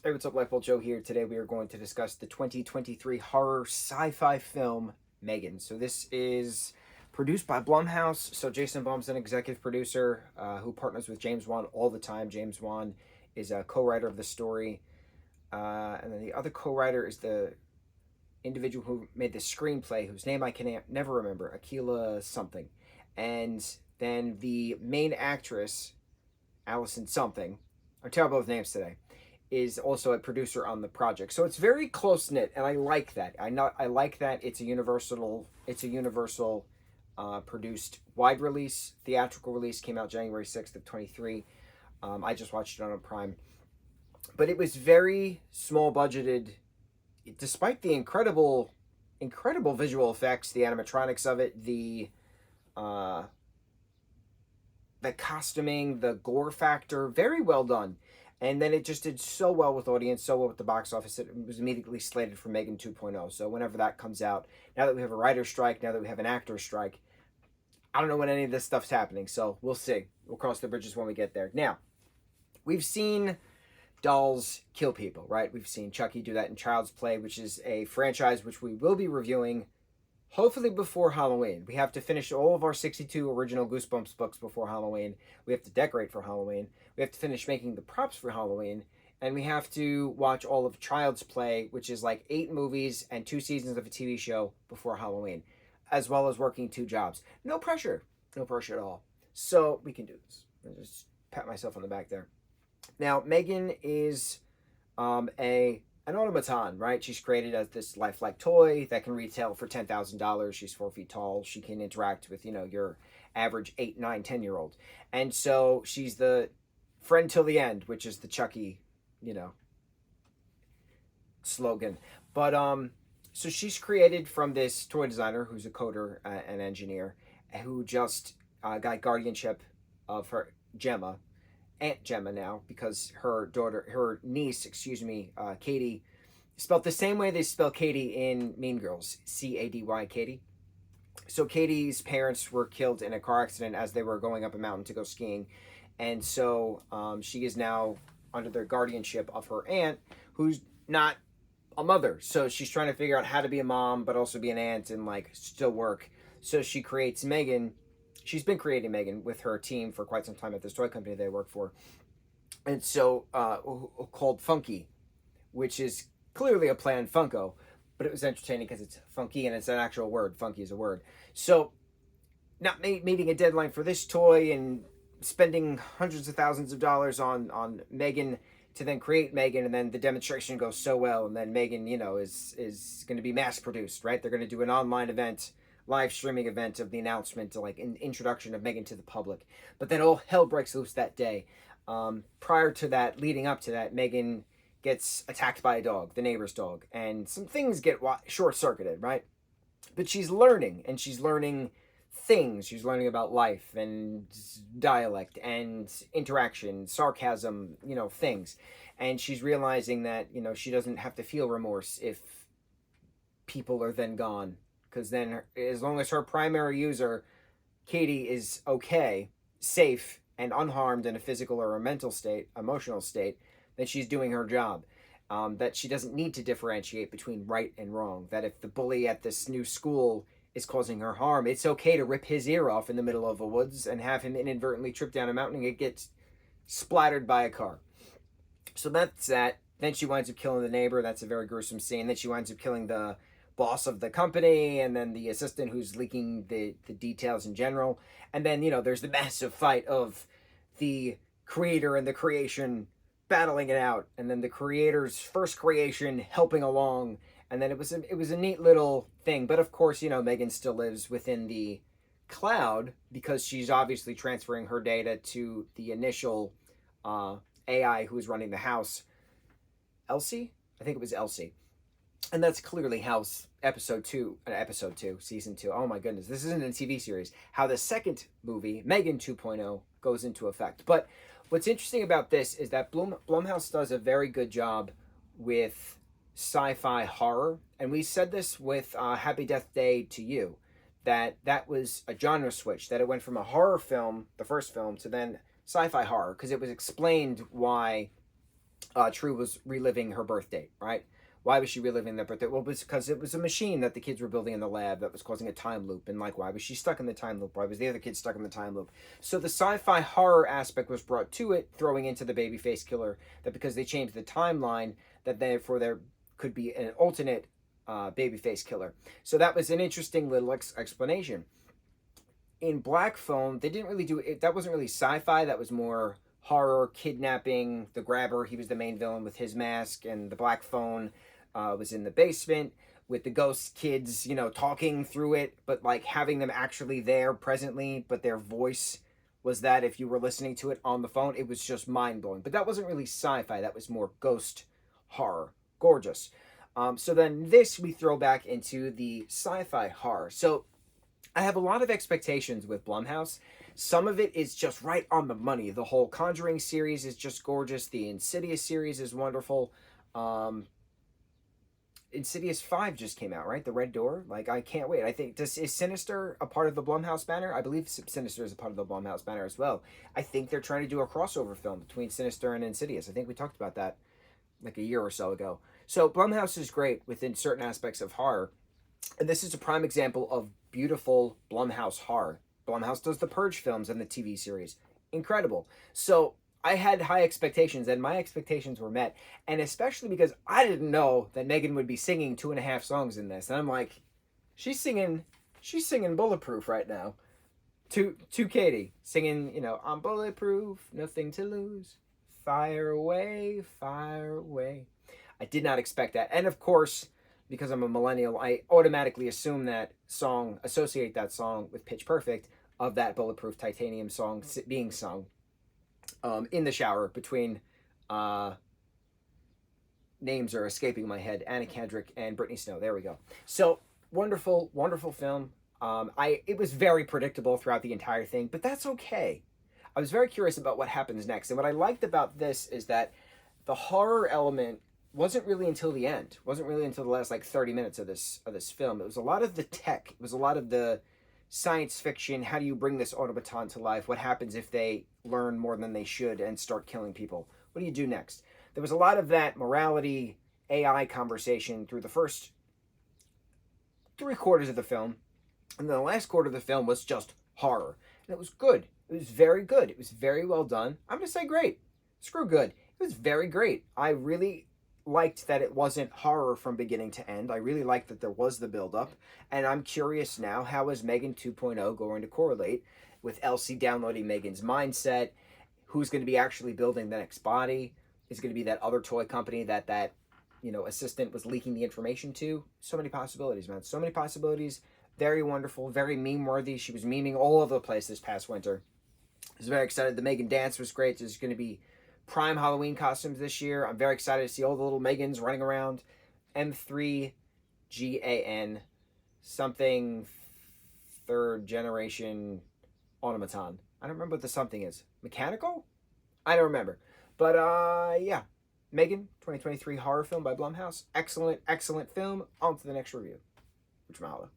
Hey, what's up, lightboltjoe here. Today we are going to discuss the 2023 horror sci-fi film M3GAN. So this is produced by Blumhouse. So Jason Blum's an executive producer who partners with James Wan all the time. James Wan is a co-writer of the story. And then the other co-writer is the individual who made the screenplay, whose name I can never remember, Akila something. And then the main actress, Allison something. I'm terrible with names today, is also a producer on the project. So it's very close knit, and I like that. I like that it's a universal produced wide release. Theatrical release came out January 6th of 23. I just watched it on a Prime. But it was very small budgeted, despite the incredible visual effects, the animatronics of it, the costuming, the gore factor, very well done. And then it just did so well with audience, so well with the box office. It was immediately slated for M3GAN 2.0. So whenever that comes out, now that we have a writer's strike, now that we have an actor's strike, I don't know when any of this stuff's happening. So we'll see. We'll cross the bridges when we get there. Now, we've seen dolls kill people, right? We've seen Chucky do that in Child's Play, which is a franchise which we will be reviewing hopefully before Halloween. We have to finish all of our 62 original Goosebumps books before Halloween. We have to decorate for Halloween. We have to finish making the props for Halloween. And we have to watch all of Child's Play, which is like 8 movies and 2 seasons of a TV show before Halloween, as well as working 2 jobs. No pressure. No pressure at all. So we can do this. I'll just pat myself on the back there. Now, M3GAN is an automaton, right? She's created as this lifelike toy that can retail for $10,000. She's 4 feet tall. She can interact with, your average 8, 9, 10-year-old. And so she's the friend till the end, which is the Chucky, slogan. But, so she's created from this toy designer who's a coder and engineer who just got guardianship of her Gemma, Aunt Gemma now, because her niece, Katie, spelled the same way they spell Katie in Mean Girls, Cady, Katie. So Katie's parents were killed in a car accident as they were going up a mountain to go skiing. And so she is now under the guardianship of her aunt, who's not a mother. So she's trying to figure out how to be a mom, but also be an aunt and still work. So she creates M3GAN. She's been creating M3GAN with her team for quite some time at this toy company they work for. And so, called Funky, which is clearly a play on Funko, but it was entertaining because it's funky and it's an actual word. Funky is a word. So, not meeting a deadline for this toy and spending hundreds of thousands of dollars on M3GAN to then create M3GAN, and then the demonstration goes so well, and then M3GAN, is going to be mass produced, right? They're going to do an online event, live streaming event of the announcement, an introduction of M3GAN to the public. But then all hell breaks loose that day. Prior to that, leading up to that, M3GAN gets attacked by a dog, the neighbor's dog, and some things get short-circuited, right? But she's learning, and she's learning things. She's learning about life and dialect and interaction, sarcasm, things. And she's realizing that, she doesn't have to feel remorse if people are then gone. Because then, as long as her primary user, Katie, is okay, safe, and unharmed in a physical or a mental state, emotional state, then she's doing her job. That she doesn't need to differentiate between right and wrong. That if the bully at this new school is causing her harm, it's okay to rip his ear off in the middle of the woods and have him inadvertently trip down a mountain and it gets splattered by a car. So that's that. Then she winds up killing the neighbor. That's a very gruesome scene. Then she winds up killing the boss of the company, and then the assistant who's leaking the details in general. And then, there's the massive fight of the creator and the creation battling it out, and then the creator's first creation helping along. And then it was a neat little thing. But of course, M3GAN still lives within the cloud because she's obviously transferring her data to the initial AI who was running the house. Elsie? I think it was Elsie. And that's clearly how episode 2, season 2. Oh my goodness, this isn't a TV series. How the second movie, M3GAN 2.0, goes into effect. But what's interesting about this is that Blumhouse does a very good job with sci-fi horror. And we said this with Happy Death Day to You, that was a genre switch, that it went from a horror film, the first film, to then sci-fi horror, because it was explained why True was reliving her birth date, right? Why was she reliving that birthday? Well, it was because it was a machine that the kids were building in the lab that was causing a time loop. And like, why was she stuck in the time loop? Why was the other kid stuck in the time loop? So the sci-fi horror aspect was brought to it, throwing into the babyface killer, that because they changed the timeline, that therefore there could be an alternate babyface killer. So that was an interesting little explanation. In Black Phone, they didn't really do it. That wasn't really sci-fi. That was more horror, kidnapping. The grabber, he was the main villain with his mask, and the Black Phone was in the basement with the ghost kids, talking through it, but like having them actually there presently, but their voice was that if you were listening to it on the phone, it was just mind blowing. But that wasn't really sci-fi. That was more ghost horror. Gorgeous. So then this we throw back into the sci-fi horror. So I have a lot of expectations with Blumhouse. Some of it is just right on the money. The whole Conjuring series is just gorgeous. The Insidious series is wonderful. Um, Insidious 5 just came out, right? The Red Door. Like, I can't wait. I think, is Sinister a part of the Blumhouse banner? I believe Sinister is a part of the Blumhouse banner as well. I think they're trying to do a crossover film between Sinister and Insidious. I think we talked about that like a year or so ago. So Blumhouse is great within certain aspects of horror. And this is a prime example of beautiful Blumhouse horror. Blumhouse does the Purge films and the TV series. Incredible. So I had high expectations, and my expectations were met. And especially because I didn't know that M3GAN would be singing 2.5 songs in this. And I'm like, she's singing Bulletproof right now. To Katie, singing, I'm bulletproof, nothing to lose. Fire away, fire away. I did not expect that. And of course, because I'm a millennial, I automatically associate that song with Pitch Perfect, of that Bulletproof Titanium song being sung in the shower between names are escaping my head, Anna Kendrick and Brittany Snow. There we go. So wonderful, wonderful film. It was very predictable throughout the entire thing, but that's okay. I was very curious about what happens next, and what I liked about this is that the horror element wasn't really until the end. Wasn't really until the last 30 minutes of this film. It was a lot of the tech. It was a lot of the science fiction. How do you bring this automaton to life? What happens if they learn more than they should and start killing people? What do you do next? There was a lot of that morality AI conversation through the first 3/4 of the film, and then the last quarter of the film was just horror, and it was good. It was very good. It was very well done. I'm gonna say great. Screw good. It was very great. I really liked that it wasn't horror from beginning to end. I really liked that there was the build-up. And I'm curious now, how is M3GAN 2.0 going to correlate with Elsie downloading M3GAN's mindset? Who's going to be actually building the next body? Is it going to be that other toy company that assistant was leaking the information to? So many possibilities, man. So many possibilities. Very wonderful. Very meme-worthy. She was memeing all over the place this past winter. I was very excited. The M3GAN dance was great. There's going to be prime Halloween costumes this year. I'm very excited to see all the little M3GANs running around. M3GAN, something third generation automaton. I don't remember what the something is. Mechanical? I don't remember. But yeah. M3GAN, 2023 horror film by Blumhouse. Excellent, excellent film. On to the next review. Which mahalo.